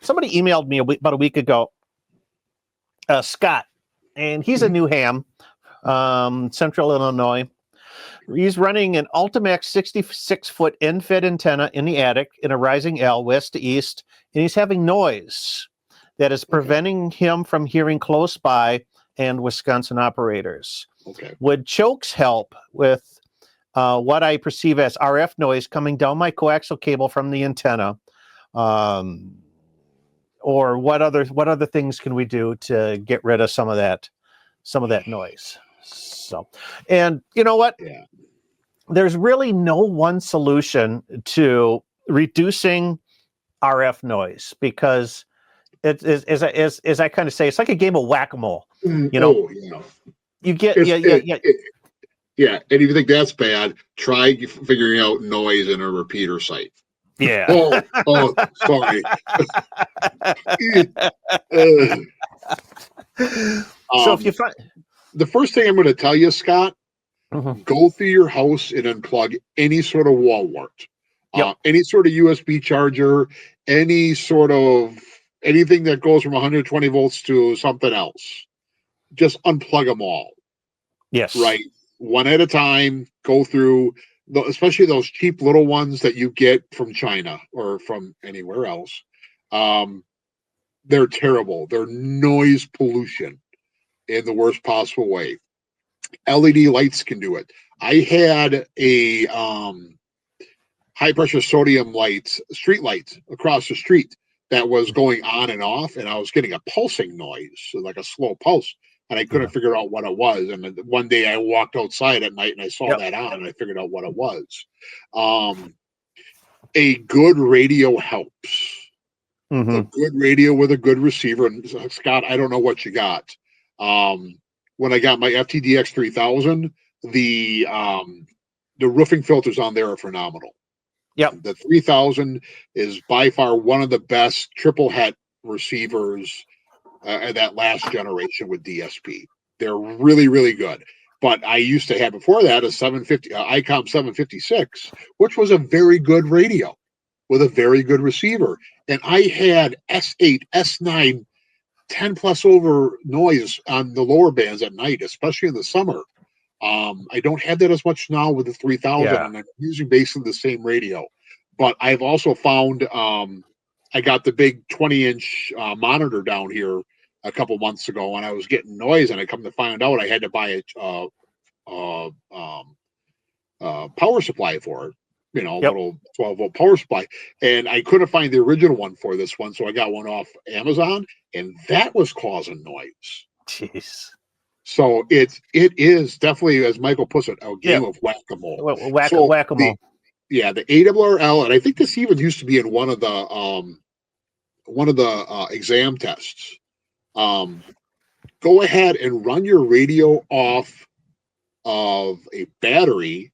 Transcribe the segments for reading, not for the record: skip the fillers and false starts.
somebody emailed me about a week ago, Scott, and he's in Newham, Central Illinois. He's running an Ultimax 66-foot end-fed antenna in the attic in a rising L west to east, and he's having noise that is preventing him from hearing close by and Wisconsin operators. Okay. Would chokes help with what I perceive as RF noise coming down my coaxial cable from the antenna? Or what other things can we do to get rid of some of that noise? So, and you know what? Yeah. There's really no one solution to reducing RF noise, because it is, as I kind of say, it's like a game of whack-a-mole. You know, you get yeah. And if you think that's bad, try figuring out noise in a repeater site. Yeah. Oh, sorry. So if you find the first thing I'm going to tell you, Scott, go through your house and unplug any sort of wall wart, any sort of USB charger, anything that goes from 120 volts to something else. Just unplug them all. Yes. Right. One at a time. Go through, especially those cheap little ones that you get from China or from anywhere else. They're terrible. They're noise pollution in the worst possible way. LED lights can do it. I had a high pressure sodium lights, street lights across the street that was going on and off, and I was getting a pulsing noise, so like a slow pulse, and I couldn't figure out what it was. And then one day I walked outside at night and I saw that on, and I figured out what it was. A good radio helps. A good radio with a good receiver. And Scott, I don't know what you got. When I got my FTDX 3000, the roofing filters on there are phenomenal. Yep. The 3000 is by far one of the best triple het receivers in that last generation with DSP. They're really, really good. But I used to have before that a 750 ICOM 756, which was a very good radio with a very good receiver. And I had S8, S9, 10 plus over noise on the lower bands at night, especially in the summer. I don't have that as much now with the 3000, and I'm using basically the same radio. But I've also found I got the big 20-inch monitor down here a couple months ago, and I was getting noise, and I come to find out I had to buy a power supply for it. A little 12-volt power supply, and I couldn't find the original one for this one, so I got one off Amazon, and that was causing noise. Jeez. So it is definitely, as Michael puts it, a game of whack-a-mole. Whack-a-mole. The ARRL, and I think this even used to be in one of the exam tests. Go ahead and run your radio off of a battery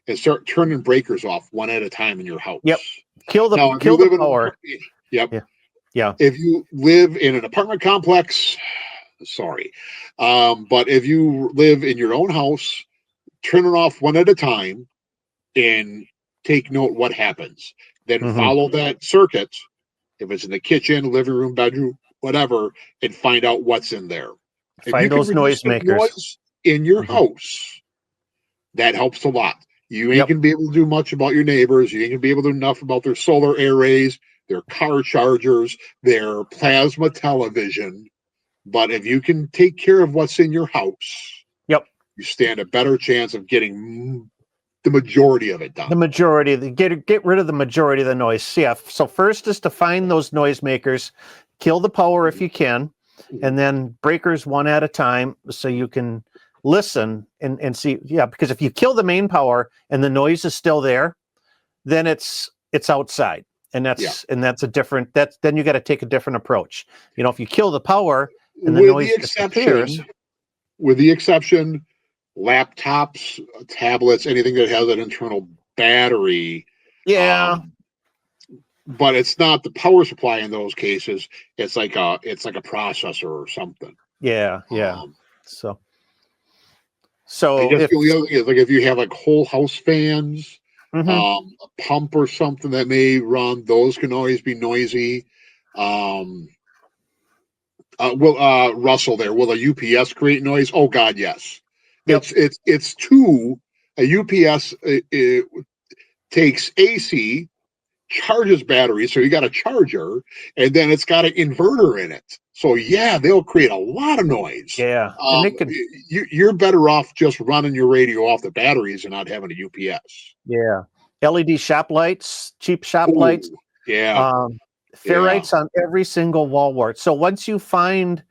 and start turning breakers off one at a time in your house. Yep. Kill the power. Yep. Yeah. If you live in an apartment complex, sorry. But if you live in your own house, turn it off one at a time and take note what happens. Then follow that circuit, if it's in the kitchen, living room, bedroom, whatever, and find out what's in there. Find those noisemakers noise in your house. That helps a lot. You ain't going to be able to do much about your neighbors. You ain't going to be able to do enough about their solar arrays, their car chargers, their plasma television. But if you can take care of what's in your house, you stand a better chance of getting the majority of it done. Get rid of the majority of the noise. Yeah. So first is to find those noisemakers, kill the power if you can, and then breakers one at a time, so you can listen and see. Because if you kill the main power and the noise is still there, then it's outside, and that's a different. Then you got to take a different approach. If you kill the power and the noise disappears. With the exception, laptops, tablets, anything that has an internal battery. But it's not the power supply in those cases. It's like a processor or something. So I guess the other thing is, like, if you have like whole house fans, a pump or something that may run, those can always be noisy. Will Russell there? Will a UPS create noise? Oh God, yes. Yep. It's two. A UPS takes AC, charges batteries, so you got a charger, and then it's got an inverter in it. So yeah, they'll create a lot of noise. Yeah, and they can. You're better off just running your radio off the batteries and not having a UPS. Yeah, LED shop lights, cheap shop lights. Yeah. Ferrites on every single wall wart. So once you find,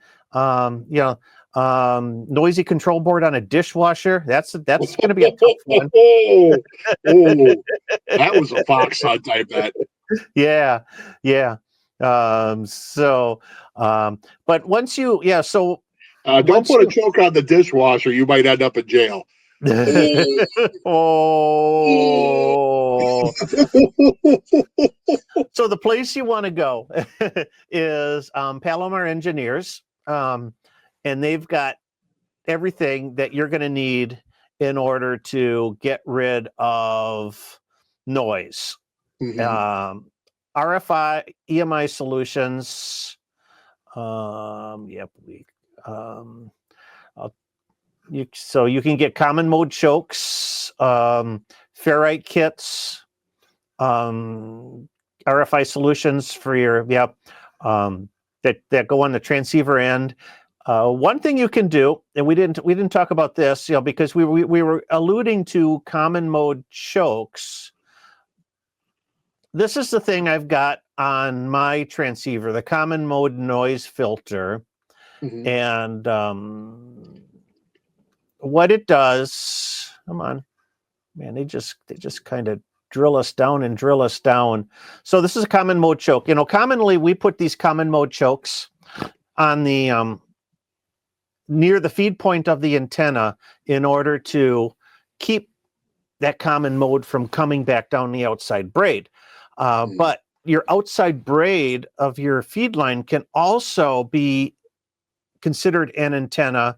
noisy control board on a dishwasher, that's going to be a tough one. That was a fox hunt, I bet. Yeah. But once you, so don't put a choke on the dishwasher. You might end up in jail. Oh. So the place you want to go is Palomar Engineers, and they've got everything that you're going to need in order to get rid of noise. RFI, EMI solutions. So you can get common mode chokes, ferrite kits, RFI solutions for your that go on the transceiver end. One thing you can do, and we didn't talk about this, because we were alluding to common mode chokes. This is the thing I've got on my transceiver, the common mode noise filter, and what it does. Come on, man! They just kind of drill us down. So this is a common mode choke. Commonly we put these common mode chokes on the near the feed point of the antenna in order to keep that common mode from coming back down the outside braid. But your outside braid of your feed line can also be considered an antenna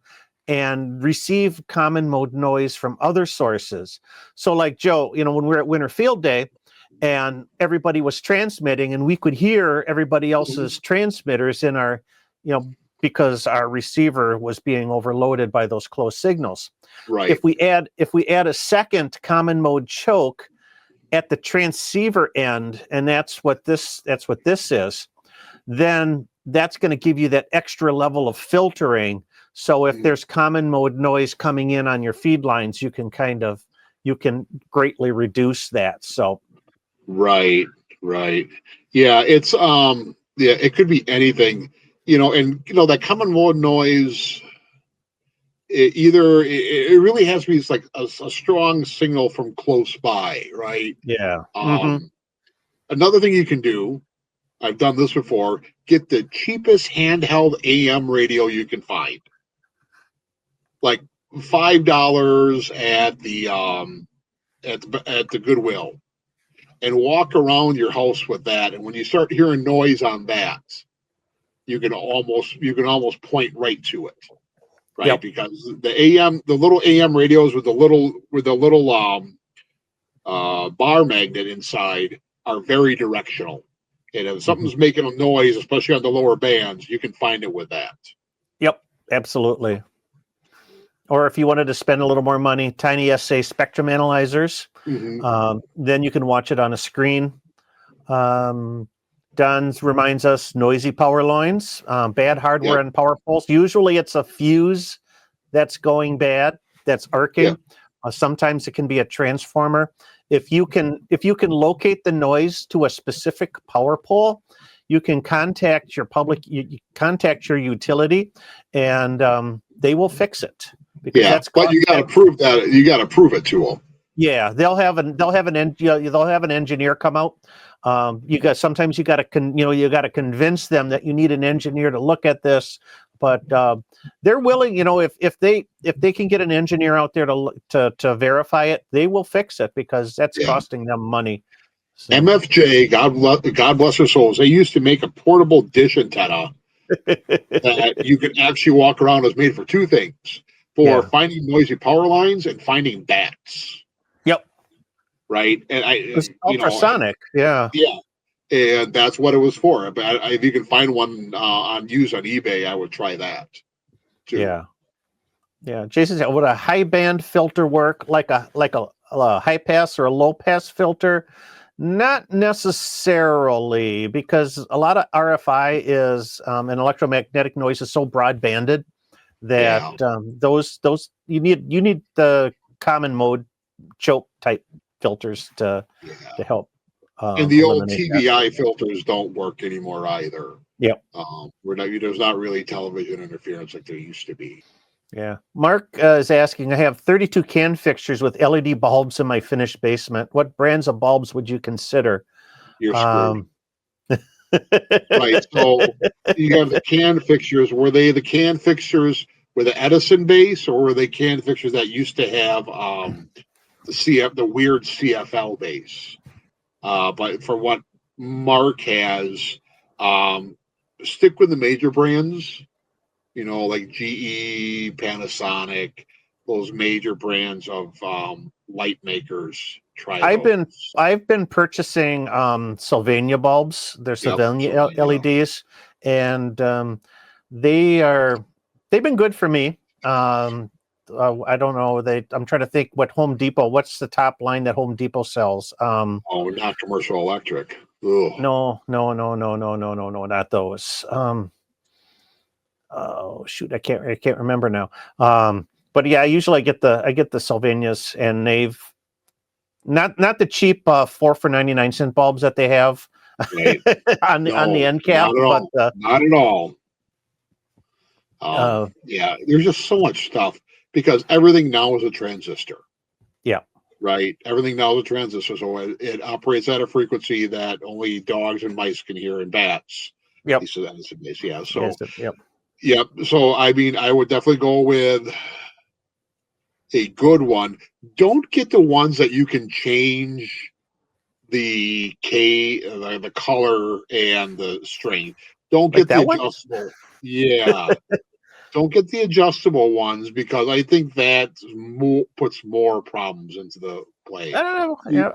and receive common mode noise from other sources. So like Joe, when we were at Winter Field Day and everybody was transmitting and we could hear everybody else's transmitters in our, because our receiver was being overloaded by those close signals. Right. If we add a second common mode choke at the transceiver end, and that's what this is, then that's going to give you that extra level of filtering. So if there's common mode noise coming in on your feed lines, you can greatly reduce that. So right. Yeah, it's it could be anything, and that common mode noise, it really has to be like a strong signal from close by, right? Yeah. Another thing you can do, I've done this before, get the cheapest handheld AM radio you can find. Like $5 at the Goodwill, and walk around your house with that. And when you start hearing noise on that, you can almost point right to it, right? Yep. Because the little AM radios with the little bar magnet inside are very directional. And if something's making a noise, especially on the lower bands, you can find it with that. Yep, absolutely. Or if you wanted to spend a little more money, Tiny SA spectrum analyzers, then you can watch it on a screen. Don's reminds us noisy power lines, bad hardware and power poles. Usually it's a fuse that's going bad, that's arcing. Sometimes it can be a transformer. If you can locate the noise to a specific power pole, you can contact your contact your utility, and they will fix it. But you got to prove that. You got to prove it to them. Yeah, they'll have an engineer come out. Sometimes you got to convince them that you need an engineer to look at this, but they're willing. If they can get an engineer out there to verify it, they will fix it because that's costing them money. So. MFJ, God bless their souls. They used to make a portable dish antenna that you could actually walk around. It was made for two things: for finding noisy power lines and finding bats. Yep. Right. And it's ultrasonic. Yeah. and that's what it was for. But if you can find one on eBay, I would try that too. Yeah. Yeah. Jason said, would a high band filter work like a high pass or a low pass filter? Not necessarily, because a lot of RFI is and electromagnetic noise is so broad banded that those you need the common mode choke type filters to help. And the old eliminate TVI that. filters don't work anymore either. Yep. There's not really television interference like there used to be. Yeah. Mark is asking, I have 32 can fixtures with LED bulbs in my finished basement. What brands of bulbs would you consider? You're screwed. Right. So you have the can fixtures. Were they the can fixtures with the Edison base, or were they can fixtures that used to have the weird CFL base? But for what Mark has, stick with the major brands. Like GE, Panasonic, those major brands of light makers. Try those. I've been purchasing Sylvania bulbs. They're Sylvania LEDs, and they've been good for me. I don't know. I'm trying to think what's the top line that Home Depot sells? Not Commercial Electric. Ugh. No, not those. Oh shoot, I can't remember now. But yeah, I usually get the Sylvanias, and they've not the cheap 4 for 99-cent bulbs that they have on the end cap, not at all. There's just so much stuff because everything now is a transistor. Yeah. Right. Everything now is a transistor, so it operates at a frequency that only dogs and mice can hear, and bats. Yep. Yeah. So. Yep. So, I mean, I would definitely go with a good one. Don't get the ones that you can change the the color and the strength. Don't get the adjustable. Yeah. Don't get the adjustable ones, because I think that puts more problems into the play. I don't know.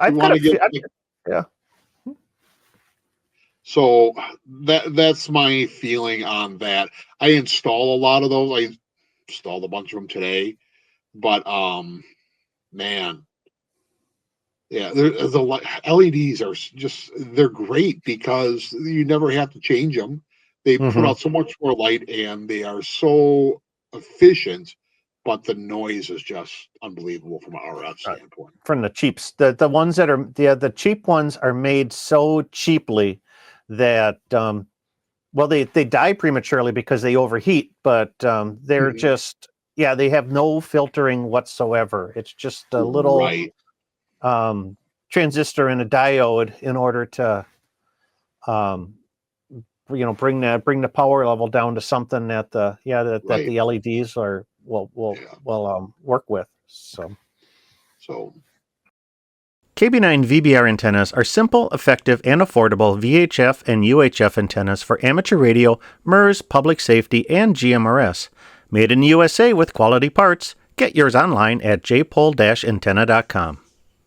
Yeah. So that's my feeling on that. I install a lot of those. I installed a bunch of them today, but man, yeah, the LEDs are they're great because you never have to change them. They put out so much more light, and they are so efficient. But the noise is just unbelievable from an RF standpoint. From the cheaps, the ones that are the cheap ones are made so cheaply that they die prematurely because they overheat, but they're just they have no filtering whatsoever. It's just a little transistor and a diode in order to bring the power level down to something that the LEDs will work with. So KB9VBR antennas are simple, effective, and affordable VHF and UHF antennas for amateur radio, MERS, public safety, and GMRS. Made in the USA with quality parts. Get yours online at jpole-antenna.com.